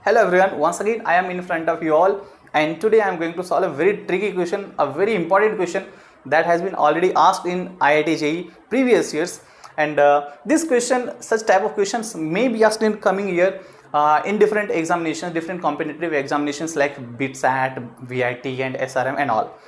Hello everyone, once again I am in front of you all, and today I am going to solve a very tricky question, a very important question that has been already asked in IIT JEE previous years. And this question, such type of questions may be asked in coming year in different examinations, different competitive examinations like BITSAT, VIT and SRM and all.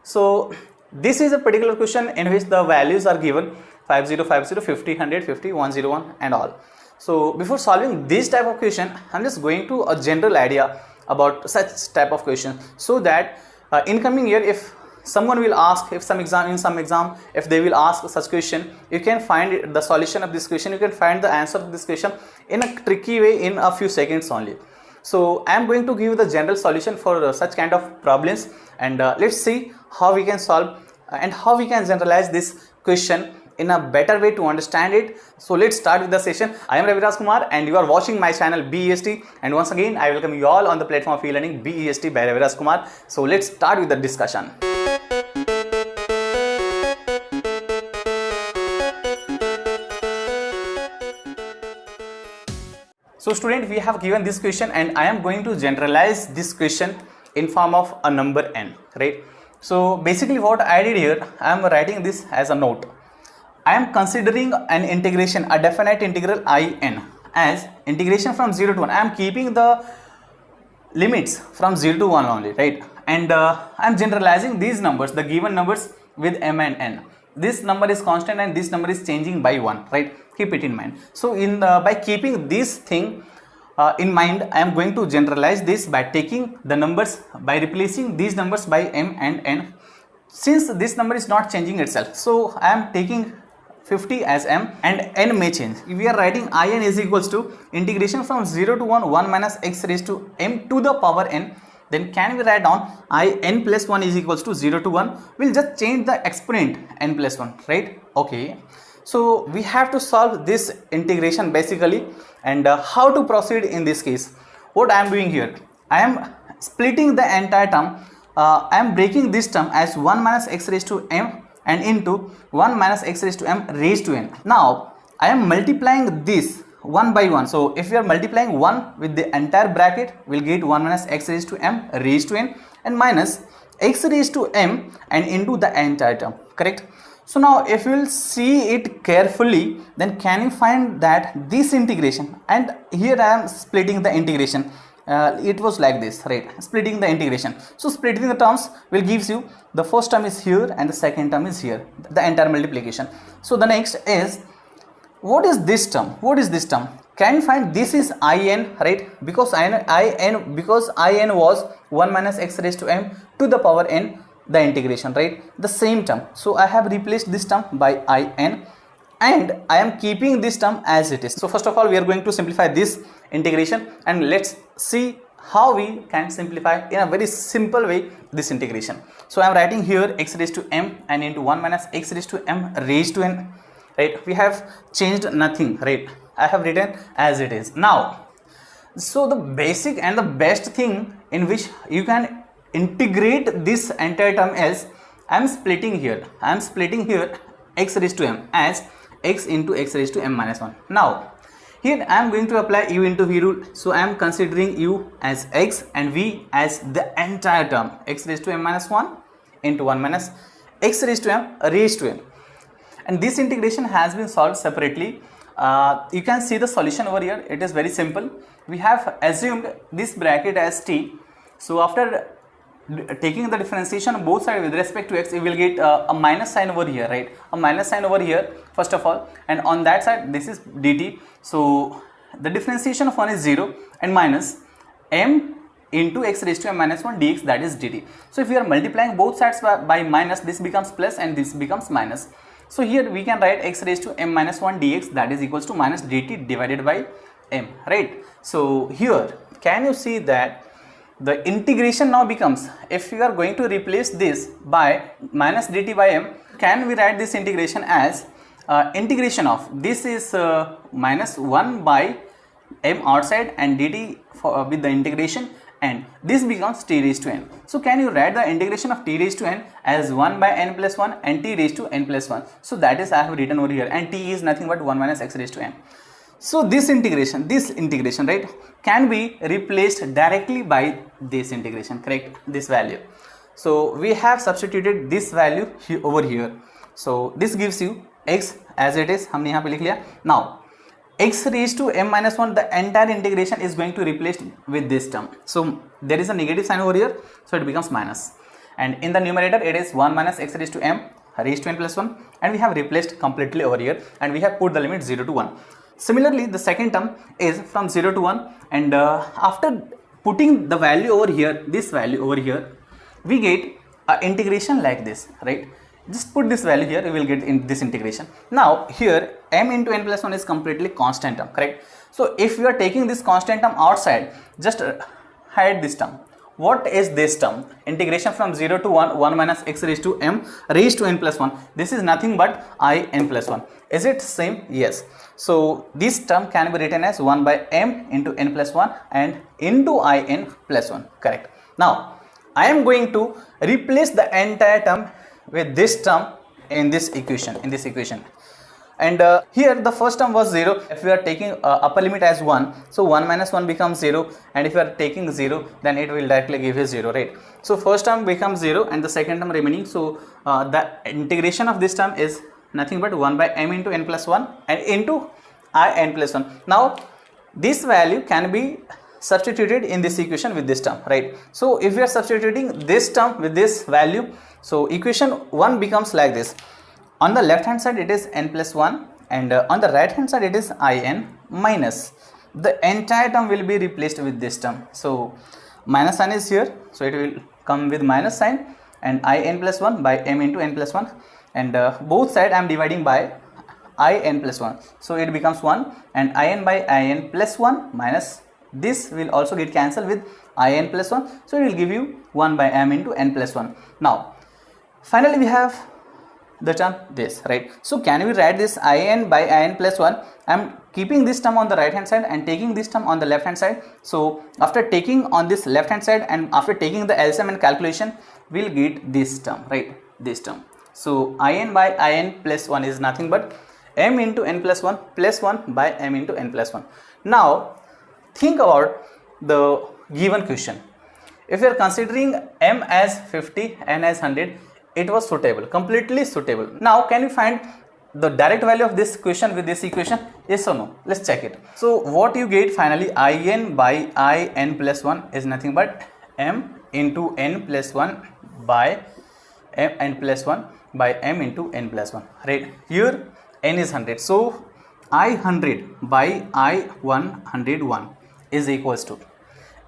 So this is a particular question in which the values are given 50, 50, 50, 100, 50, 101 and all. So before solving this type of question, I'm just going to a general idea about such type of question, so that in coming year, if someone will ask, if some exam, if they will ask such question, you can find the solution of this question, you can find the answer of this question in a tricky way in a few seconds only. So I am going to give the general solution for such kind of problems, and let's see how we can solve and how we can generalize this question in a better way to understand it. So let's start with the session. I am Raviraj Kumar and you are watching my channel BEST, and once again I welcome you all on the platform of e-learning BEST by Raviraj Kumar. So let's start with the discussion. So student, we have given this question and I am going to generalize this question in form of a number n, right? So basically what I did here, I am writing this as a note. I am considering an integration, a definite integral in as integration from 0 to 1. I am keeping the limits from 0 to 1 only, right? And I am generalizing these numbers, the given numbers, with m and n. This number is constant and this number is changing by 1, right? Keep it in mind. So by keeping this thing in mind, I am going to generalize this by taking the numbers, by replacing these numbers by m and n. Since this number is not changing itself, so I am taking 50 as m and n may change. If we are writing in is equals to integration from 0 to 1, 1 minus x raised to m to the power n, then can we write down n plus 1 is equals to 0 to 1. We'll just change the exponent n plus 1, right? Okay. So we have to solve this integration basically, and how to proceed in this case. What I am doing here, I am splitting the entire term. I am breaking this term as 1 minus x raised to m and into 1 minus x raised to m raised to n. Now I am multiplying this one by one. So if we are multiplying 1 with the entire bracket, we'll get 1 minus x raised to m raised to n and minus x raised to m and into the entire term, correct? So now if you will see it carefully, then can you find that this integration, and here I am splitting the integration, it was like this, right? Splitting the integration. So splitting the terms will gives you the first term is here and the second term is here, the entire multiplication. So the next is, what is this term? What is this term? Can you find this is in, right? Because in was 1 minus x raised to m to the power n, the integration, right? The same term. So I have replaced this term by in and I am keeping this term as it is. So first of all, we are going to simplify this integration, and let's see how we can simplify in a very simple way this integration. So I am writing here x raised to m and into 1 minus x raised to m raised to n, right? We have changed nothing, right? I have written as it is. Now, so the basic and the best thing in which you can integrate this entire term is, I am splitting here x raised to m as x into x raised to m minus 1. Now here I am going to apply u into v rule. So I am considering u as x and v as the entire term, x raised to m minus 1 into 1 minus x raised to m raised to n. And this integration has been solved separately. You can see the solution over here. It is very simple. We have assumed this bracket as t. So after taking the differentiation on both sides with respect to x, we will get a minus sign over here, right? A minus sign over here first of all, and on that side this is dt. So the differentiation of 1 is 0 and minus m into x raised to m minus 1 dx, that is dt. So if we are multiplying both sides by minus, this becomes plus and this becomes minus. So here we can write x raised to m minus 1 dx, that is equals to minus dt divided by m, right? So here can you see that the integration now becomes, if you are going to replace this by minus dt by m, can we write this integration as integration of, this is minus 1 by m outside and dt with the integration, and this becomes t raised to n. So can you write the integration of t raised to n as 1 by n plus 1 and t raised to n plus 1. So that is I have written over here, and t is nothing but 1 minus x raised to n. So this integration, right, can be replaced directly by this integration, correct, this value. So we have substituted this value over here. So this gives you x as it is, हमने यहाँ पे लिख लिया. Now x raised to m minus 1, the entire integration is going to replace with this term. So there is a negative sign over here, so it becomes minus, and in the numerator it is 1 minus x raised to m raised to n plus 1, and we have replaced completely over here, and we have put the limit 0 to 1. Similarly, the second term is from 0 to 1, and after putting the value over here, this value over here, we get an integration like this, right? Just put this value here, we will get in this integration. Now here m into n plus 1 is completely constant term, correct? So if you are taking this constant term outside, just hide this term. What is this term? Integration from 0 to 1, 1 minus x raised to m raised to n plus 1. This is nothing but I n plus 1. Is it same? Yes. So this term can be written as 1 by m into n plus 1 and into I n plus 1, correct? Now I am going to replace the entire term with this term in this equation, and here the first term was 0. If we are taking upper limit as 1, so 1 minus 1 becomes 0, and if you are taking 0, then it will directly give you 0, right? So first term becomes 0 and the second term remaining. So the integration of this term is nothing but 1 by m into n plus 1 and into I n plus 1. Now this value can be substituted in this equation with this term, right? So if we are substituting this term with this value, so equation 1 becomes like this. On the left hand side it is n plus 1, and on the right hand side it is I n minus. The entire term will be replaced with this term. So minus sign is here, so it will come with minus sign, and I n plus 1 by m into n plus 1, and both side I am dividing by I n plus 1. So it becomes 1, and I n by I n plus 1 minus this will also get cancelled with I n plus 1. So it will give you 1 by m into n plus 1. Now finally we have the term this, right? So can we write this I n by I n plus 1? I am keeping this term on the right hand side and taking this term on the left hand side. So after taking on this left hand side and after taking the LCM and calculation, we will get this term, right? This term. So I n by I n plus 1 is nothing but m into n plus 1 plus 1 by m into n plus 1. Now think about the given question. If you are considering m as 50, n as 100, it was suitable, completely suitable. Now can you find the direct value of this question with this equation? Yes or no? Let's check it. So what you get finally, I n by I n plus 1 is nothing but m into n plus 1 by m n plus 1 by m into n plus 1, right? Here n is 100, so I 100 by I 101 is equals to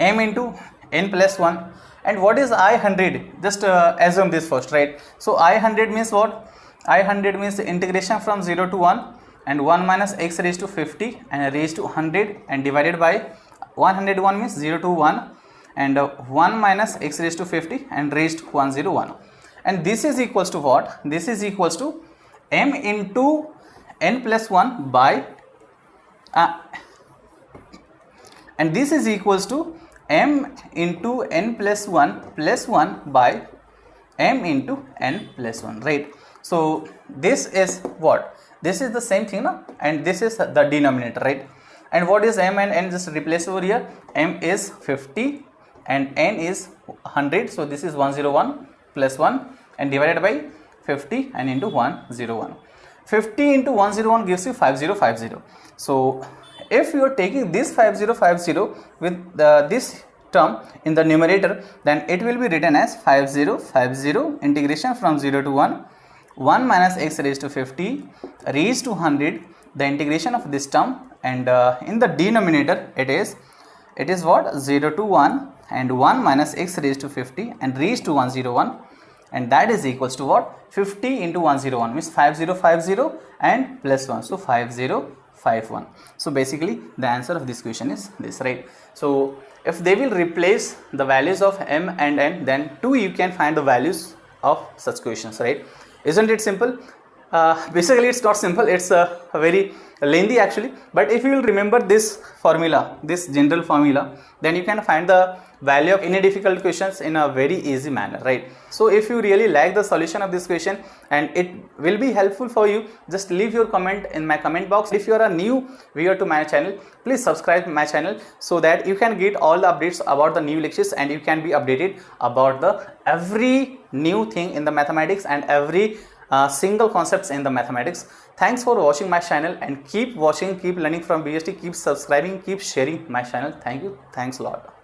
m into n plus 1. And what is I 100? Just assume this first, right? So I 100 means what? I 100 means the integration from 0 to 1, and 1 minus x raised to 50 and raised to 100 and divided by 101 means 0 to 1, and 1 minus x raised to 50 and raised to 101. And this is equals to what? This is equals to m into n plus 1 by and this is equals to m into n plus 1 by m into n plus 1, right? So this is what? This is the same thing, no? And this is the denominator, right? And what is m and n? Just replace over here. M is 50 and n is 100, so this is 101 plus 1 and divided by 50 and into 101. 50 into 101 gives you 5050. So if you are taking this 5050 with this term in the numerator, then it will be written as 5050 integration from 0 to 1, 1 minus x raised to 50 raised to 100, the integration of this term, and in the denominator it is what? 0 to 1 and 1 minus x raised to 50 and raised to 101, and that is equals to what? 50 into 101 means 5050 and plus 1, so 5051. So basically the answer of this question is this, right? So if they will replace the values of m and n, then too you can find the values of such questions, right? Isn't it simple? Basically it's not simple, it's very lengthy actually, but if you will remember this formula, this general formula, then you can find the value of any difficult questions in a very easy manner, right? So if you really like the solution of this question and it will be helpful for you, just leave your comment in my comment box. If you are a new viewer to my channel, please subscribe my channel so that you can get all the updates about the new lectures and you can be updated about the every new thing in the mathematics and every single concepts in the mathematics. Thanks for watching my channel, and keep watching, keep learning from BST, keep subscribing, keep sharing my channel. Thank you. Thanks a lot.